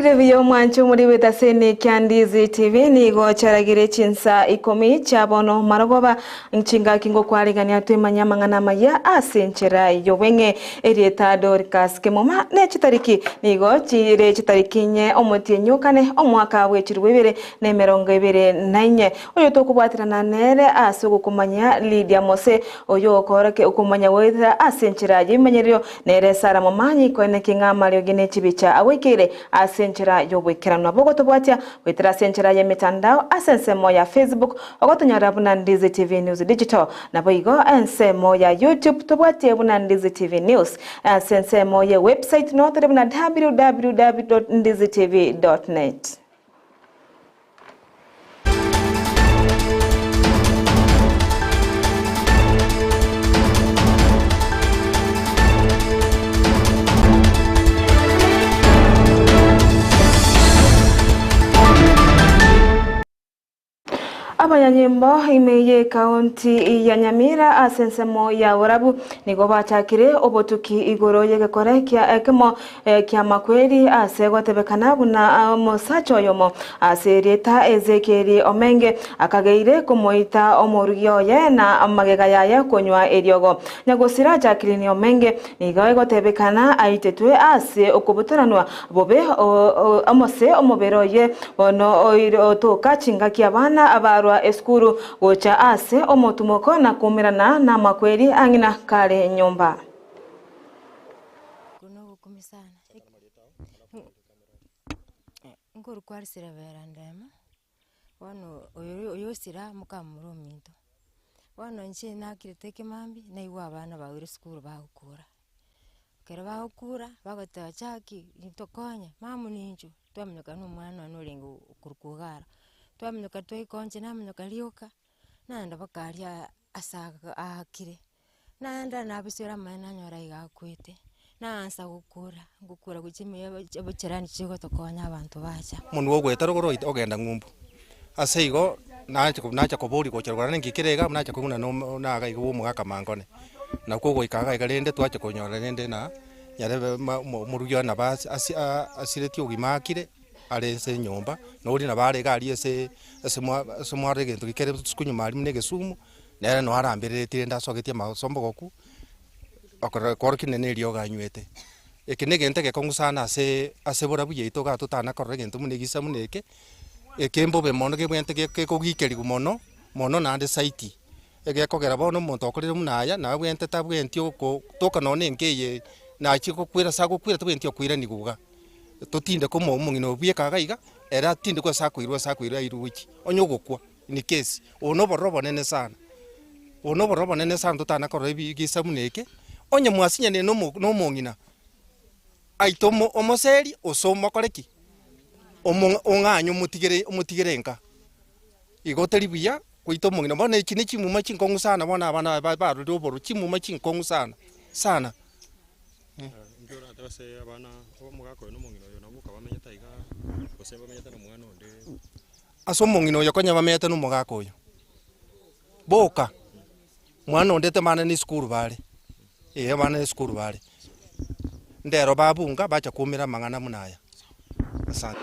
Televiziyo mwancho muri wetasene kya Ndizi TV nigo charagire Chinsa Ikomi chabono marogoba nchinga kingo kwaregania twemanya mangana maya asenchera yowenge erieta Dorcas Kemuma ne chitariki nigo chire chitariki nye omutinyukane omwaka wechirwebere ne 2024 oyo tokubwatirana nere asugukumanya Lydia Mose oyo okorake ukumanya wethera asenchera yimenyerio nere Sara Momanyi kwene kingamalio gine chibicha awekere asenchera yobwekeranwa bogo tobwatia wetera senchera ya mitandao asensemo ya Facebook ogotonyara buna Ndizi TV News Digital na boigo ensemo ya YouTube tobwatia buna Ndizi TV News asensemo ya website notere buna www.ndizitv.net. Abanyanyimbo imeye kaunti ya Nyamira asensemo ya Warabu nigo bachakire obotuki igoro yegekore kya ekemo kya makweri asegotebekana buna mosacho yomo asereta Ezekeri Omenge akageire kumoita omurugyo ye na amagega yaye konywa eriogo nyagosira Jacqueline Omenge nigo egotebekana aitetwe ase okubutoranwa bobe amose omobero ye bono otoka chinga kya bana abarwa eskuru gocha ase omotumoko na kumirana na makweri angina kare nyumba kuno kumisana ngoro kwarisira verandema wano oyo sira mukamuro minto wano nche nakirete mambi na iwa abana bawire skuru bagukura kera bagukura bagota chaki ntokonya mamu ninjo twamenyeka n'umwana norengo kurukugara twamenyeka twikonje namenyeka lioka nanda bakaria asaga akire nanda nabisira mana nyora igakwete nansa gukura guchime abucherani chigo tokonya abantu bacha mundu wo gwetara goro ogenda ngumbu aseigo nacha kobori gocherwa nengikirega nacha kuguna no naga igo mugaka mangone na kogo ikaga igarende twacha konyora nende na yarebe murugyo na basi asireti ogimakire arense nyomba nori na bare gari ese mware gento gikere tukunyuma ari munege sumu nera no arambirete ndasogetie masombo goku akora korkine ne ryo ganywete ekinege ntege kongusana ase bora buye itoga tutana korre gento munegisa muneke ekembo be mono ge bwente ge kogikeri gumono mono nande site ege kogera bono muntu okorire munaya na bwente tabwenti oko toka none nkeye na chiko kwira sago kwira tabwenti okwira niguga totinde ko mungino bwie kagaiga era tinde ko sakwirwa iruchi onyogokwa ni case onoborobo nene sana tutana korre bigisa muneke onye mwasinya ne no mungina aitomo omoseri osoma koreki onganyo mutigerenka igoteri buya kuito mungina bona ikini chimuma chinkongu sana bona abana baru doboro chimuma chinkongu sana Njora atase abana omugako no mungino yo nabuka bamenyeta iga osemba bamenyeta no mwana onde aso mungino yo konya bamenyeta no mugako yo boka mwana onde te mana ni skuru bale bana ni skuru bale ndero babunga bacha kumira mangana munaya asante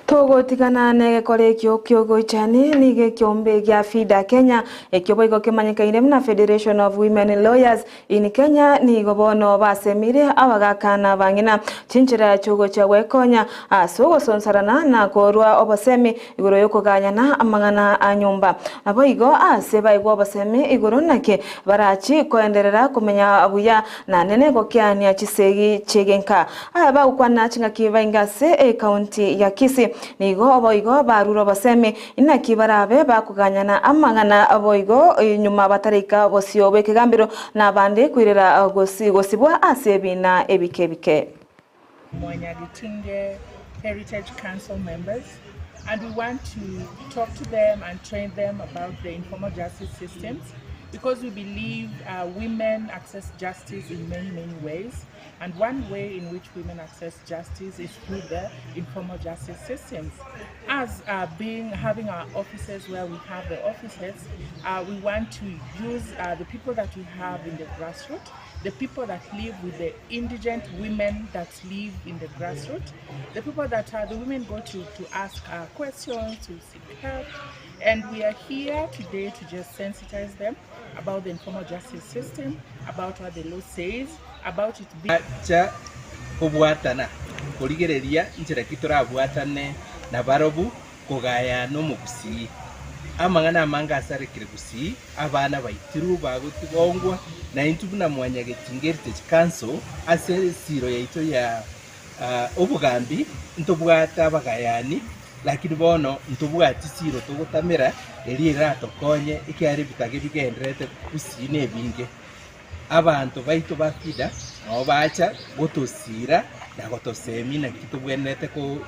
Togo tigana nege kore kyogo chani nige kyombe gya FIDA Kenya ekyobo iko kemanyika ine na Federation of Women Lawyers in Kenya nigo bono basemire abagakana bangina chinchira chogo chawe konya asugo sonsarana na korwa obasemi igoro yoko ganyana amangana anyumba abo igo aseba igo obasemi igoro nake barachi koenderera kumenya abuya na nene go kyani achisegi chegenka aba ukwana chinga kibaingase county ya Kisii nigo aboigo baruro baseme inaki barabe bakuganyana amangana aboigo nyuma batarika bosyobe kigambiro nabande kwirera gosibwa asebina ebikebike Momanyi Heritage Council members, and we want to talk to them and train them about the informal justice systems because we believe women access justice in many, many ways. And one way in which women access justice is through the informal justice systems. As having our offices where we have the offices, we want to use the people that we have in the grassroots, the people that live with the indigent women that live in the grassroots, the people that the women go to ask questions, to seek help. And we are here today to just sensitize them about the informal justice system, about what the law says, about it being... Kubuatana, kuligereria njira kitura buatane na barobu kugaya no mu Gusii. Amangana manga asare kire Gusii, abana baitiru bagutibongwa na intubuna mwanyage tingerte council ase siro yaito ya obugambi ntobwata bagayani. Lakini bono ntubwati siro tugutamira erira tokonye ikyari bitage bigendrete Gusii nebinge abantu baito bafida no bacha gutosira na gutosemi na kitubwenete ku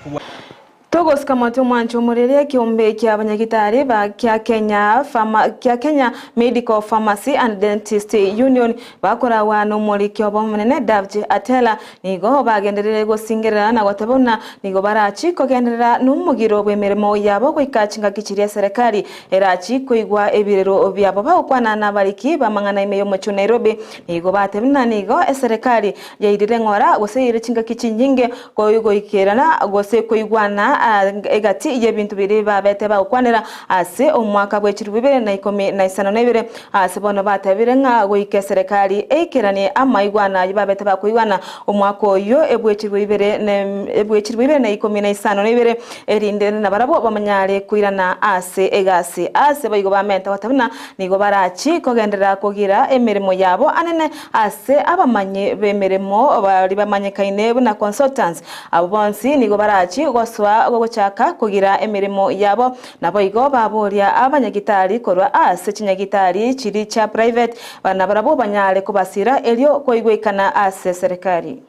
Togos kamatu mwancho murere kiombe kya banyagitari ba kya Kenya Medical Pharmacy and Dentist Union bakora wano muri kyobo munene Davje Atela nigo bagenderere gosingerera na watabona nigo barachi kogenderera numugiro bwemeremo yabo kwikachinga kichiriya serikali erachi koigwa ebirero byabo bakwana nabariki bamangana imeyo mu Nairobi nigo batebina nigo serikali yairire ngora gose chinga kichinyinge koigo ikerana gose koigwana egati y'ebintu biri babete bakwanira ase omwaka bw'ekiro 2012 ase bono batabire nga goike serikali eikeranie amaigwana babete bakuigwana omwaka oyo ebw'ekiro 2012 erinde na barabo bamanyare kuirana ase egasi ase bayigo bamenta batabina nigo barachi kogendera kugira emirimo yabo anene ase abamanye bemirimo bari bamanyekaine na consultants abo bonsi nigo barachi goswa gochaka kugira emirimo yabo nabo igo baboria abanyagitari korwa ase chinyagitari chiri cha private bana barabo banyale kubasira elio koigwekana ase serikali.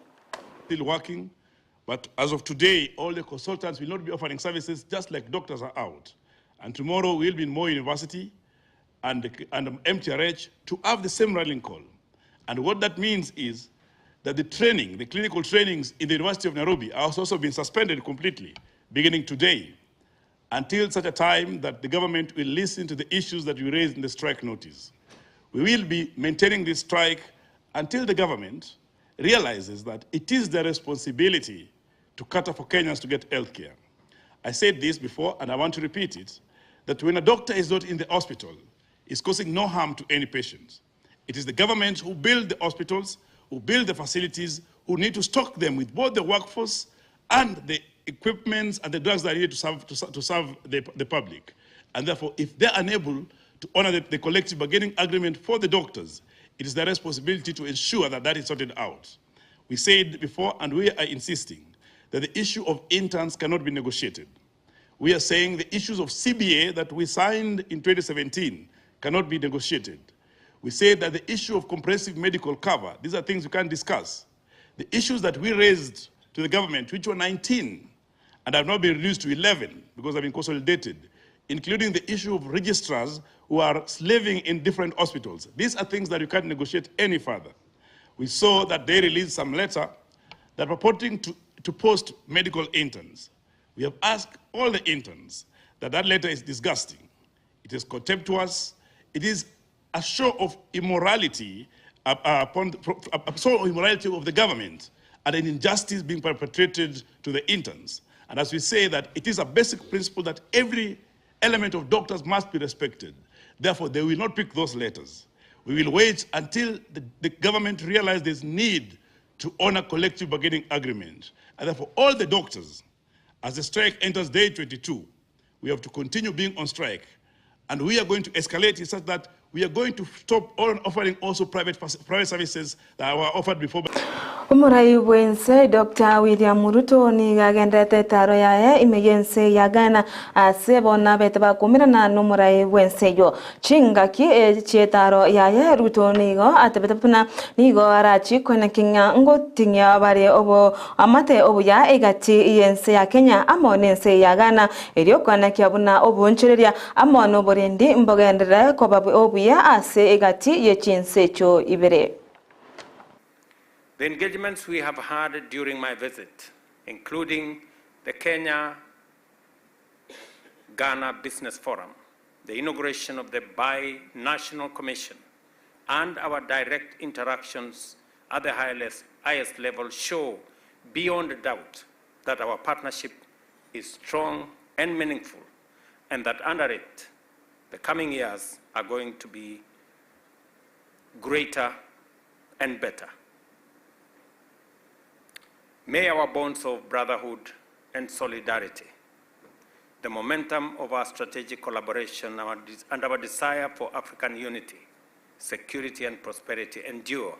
Still working, but as of today all the consultants will not be offering services just like doctors are out, and tomorrow we'll be in Moy University and MTRH to have the same rallying call. And what that means is that the clinical trainings in the University of Nairobi are also been suspended completely beginning today until such a time that the government will listen to the issues that we raised in the strike notice. We will be maintaining this strike until the government realizes that it is their responsibility to cater for Kenyans to get health care. I said this before and I want to repeat it, that when a doctor is not in the hospital, it's causing no harm to any patient. It is the government who build the hospitals, who build the facilities, who need to stock them with both the workforce and the equipments and the drugs that are needed to serve the public. And therefore, if they're unable to honor the collective bargaining agreement for the doctors, it is their responsibility to ensure that that is sorted out. We said before, and we are insisting, that the issue of interns cannot be negotiated. We are saying the issues of CBA that we signed in 2017 cannot be negotiated. We say that the issue of comprehensive medical cover, these are things we can't discuss. The issues that we raised to the government, which were 19, and have now been reduced to 11 because they've been consolidated, including the issue of registrars who are slaving in different hospitals. These are things that you can't negotiate any further. We saw that they released some letter that purporting to post medical interns. We have asked all the interns that letter is disgusting. It is contemptuous. It is a show of immorality immorality of the government and an injustice being perpetrated to the interns. And as we say that it is a basic principle that every element of doctors must be respected. Therefore, they will not pick those letters. We will wait until the government realizes there's need to honor collective bargaining agreement. And therefore, all the doctors, as the strike enters day 22, we have to continue being on strike. And we are going to escalate it such that we are going to stop offering also private services that were offered before. Umurai wense Dr. William Ruto ni gagendete taro yae imeyense yagana asebona betaba kumirana numurai wense yo chingaki chetaro yae Ruto nigo atebetapuna nigo arachi kwena kinga ngotinya bare obo amate obuya egati yense ya Kenya amonense yagana eryo kwana kyabuna obunchereria amono borendi mbogendera kobabu obuya ase egati ye Chinsa cho ibere. The engagements we have had during my visit, including the Kenya-Ghana Business Forum, the inauguration of the Bi-National Commission, and our direct interactions at the highest level show beyond a doubt that our partnership is strong and meaningful, and that under it, the coming years are going to be greater and better. May our bonds of brotherhood and solidarity, the momentum of our strategic collaboration and our desire for African unity, security and prosperity endure.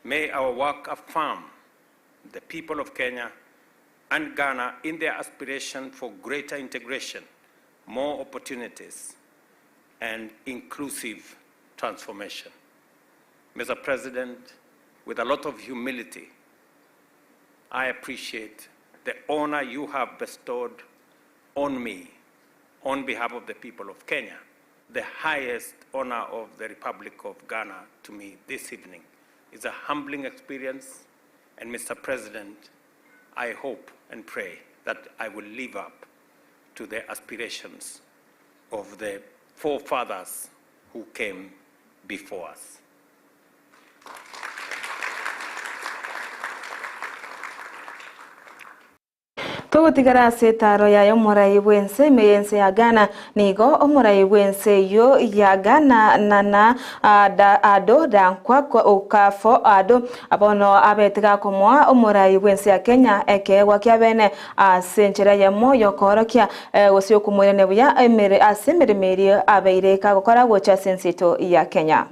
May our work affirm the people of Kenya and Ghana in their aspiration for greater integration, more opportunities, and inclusive transformation. Mr. President, with a lot of humility, I appreciate the honor you have bestowed on me on behalf of the people of Kenya, the highest honor of the Republic of Ghana to me this evening. It's a humbling experience, and Mr. President, I hope and pray that I will live up to the aspirations of the forefathers who came before us. Tugutigara setaro ya omurai wense meyense ya Ghana nigo omurai wense yo ya Ghana nana ado dankwa kwa ukafo ado abono abetiga komwa omurai wense ya Kenya eke wakyabene asenchera ya moyo korokia wosyo kumwene buya emere asemeremeri abeire kagokora gocha sensito ya Kenya.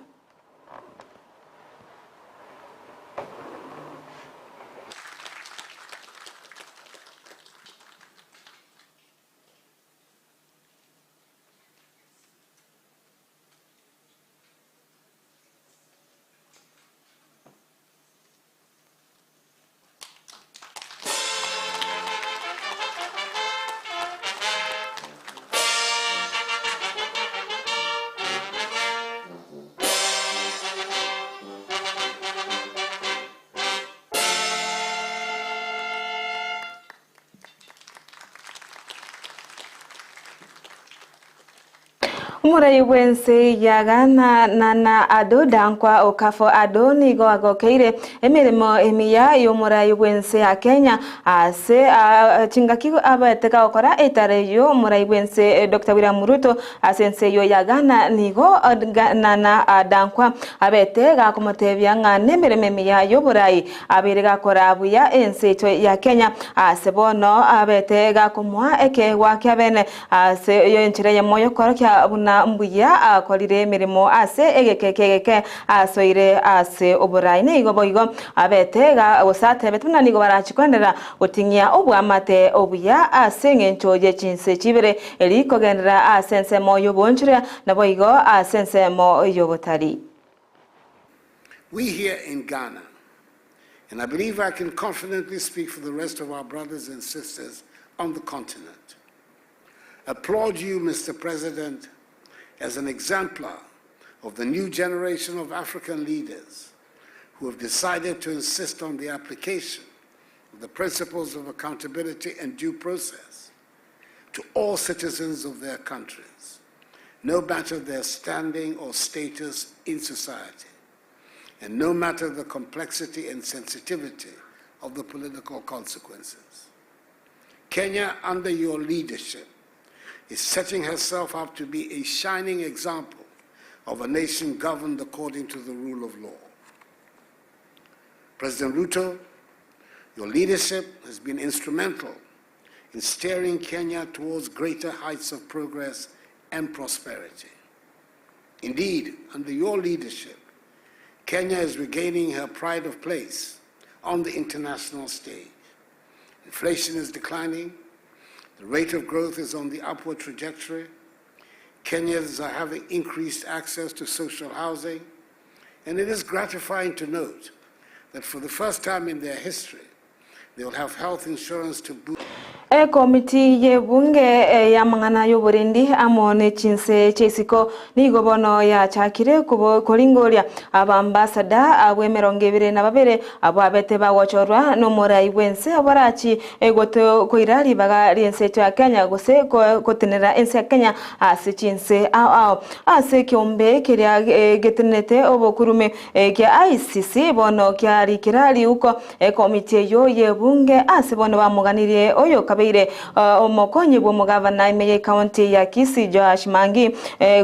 Umurai wense ya Ghana nana ado dankwa okafo ado nigo agokeire emirimo emiya yomurai wense ya Kenya ase chingaki abateka okora etare yo murai wense Dr. William Ruto asense yo ya Ghana nigo nana dankwa abetega kumotebya ngane emirimo emiya yoburai abirega kora buya enseto ya Kenya ase bono abetega kumwa eke wakyabene ase yo enchire moyo korokya buna mbuya akolire emirimo ase egekeke asoire ase oburai nigo boigo abetega osate betuna nigo barachikondera otinyia obwamate obuya ase ngencho ye Chinsa chibere eliko gendera asense moyo bonchire na boigo asense moyo botari. We here in Ghana, and I believe I can confidently speak for the rest of our brothers and sisters on the continent, applaud you, Mr. President, as an exemplar of the new generation of African leaders who have decided to insist on the application of the principles of accountability and due process to all citizens of their countries, no matter their standing or status in society, and no matter the complexity and sensitivity of the political consequences. Kenya, under your leadership, is setting herself up to be a shining example of a nation governed according to the rule of law. President Ruto, your leadership has been instrumental in steering Kenya towards greater heights of progress and prosperity. Indeed, under your leadership, Kenya is regaining her pride of place on the international stage. Inflation is declining. The rate of growth is on the upward trajectory. Kenyans are having increased access to social housing. And it is gratifying to note that for the first time in their history, they will have health insurance to boot. Komiti ye bunge ya mangana yo Burundi amone Chinsa chesiko ni gobono ya chakire kubo koringoria abambasada abwemerongevire na babere ababete bawochorwa no morai wense abarachi egoto koirari baga riense cha Kenya gose kotenera ense Kenya ase Chinsa ase kyombe kiria getenete obokurume kya ICC bono kya rikirari uko komiti yo ye bunge ase bono bamuganirie oyo kabeire omokonyi bwo mugavana Amayia County ya Kisii Josh Mangi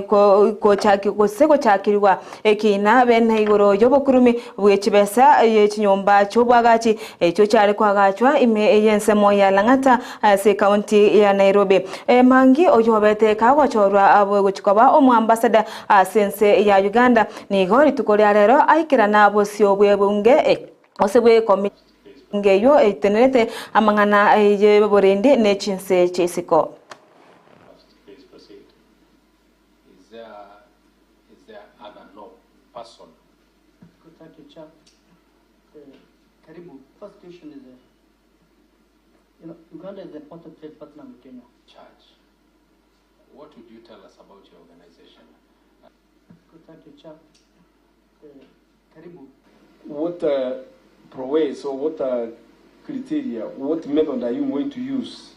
ko chakirwa ekina bene igoro yobokurumi bwechibesa yechinyomba chobwagachi echo cyari kwagachwa ime yensemo ya Langata se county ya Nairobi Mangi oyobete kagwachorwa abo guchikoba omwambasada sense ya Uganda ni gori tukoria rero aikira nabo sio bwebunge osebwe komiti ngeyo etenete amangana ye Burundi ne Chinsa chesiko. Is there other law person? Karibu. First question is, Uganda is an important trade partner with Kenya. Church. What would you tell us about your organization? Karibu. What proways or what criteria, what method are you going to use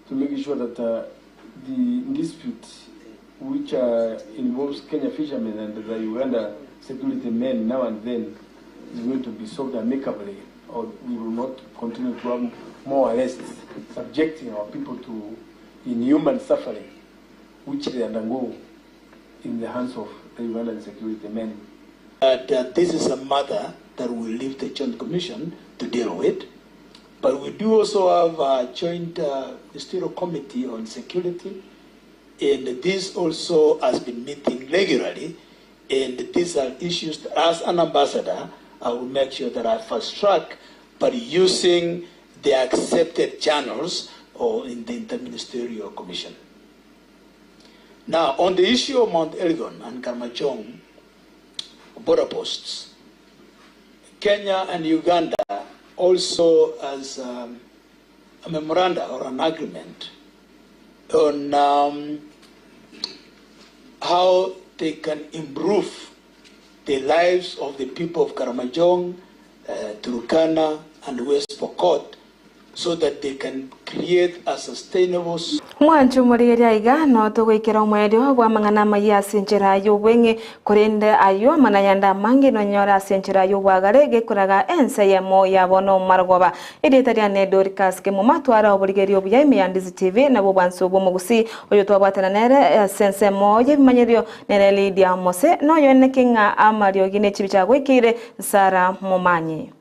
to make sure that the dispute which involves Kenya fishermen and the Uganda security men now and then is going to be solved amicably, or we will not continue to have more arrests, subjecting our people to inhuman suffering which they undergo in the hands of the Ugandan security men. This is a matter that we will leave the Joint Commission to deal with. But we do also have a joint ministerial committee on security, and this also has been meeting regularly, and these are issues that, as an ambassador, I will make sure that I fast track, but using the accepted channels or in the Interministerial Commission. Now, on the issue of Mount Elgon and Karamojong border posts, Kenya and Uganda also has a memoranda or an agreement on how they can improve the lives of the people of Karamojong, Turkana, and West Pokot, so that they can create a sustainable. Mwanchu muriria iga no tugwikira mwerio bwa mangana Amayia senchera yo wenge kurinde ayo manayanda mangi no nyora senchera yo bwagare kuraga ense yemo yabono margoba editaria ne Dorcas Kemuma twara oburigerio bya Ndizi TV na bwanso bwo Gusii oyo twabwatana nere sense moye bimanyerio nere Lydia Mose no yone kinga amario gine chibicha gwikire Sara Momanyi.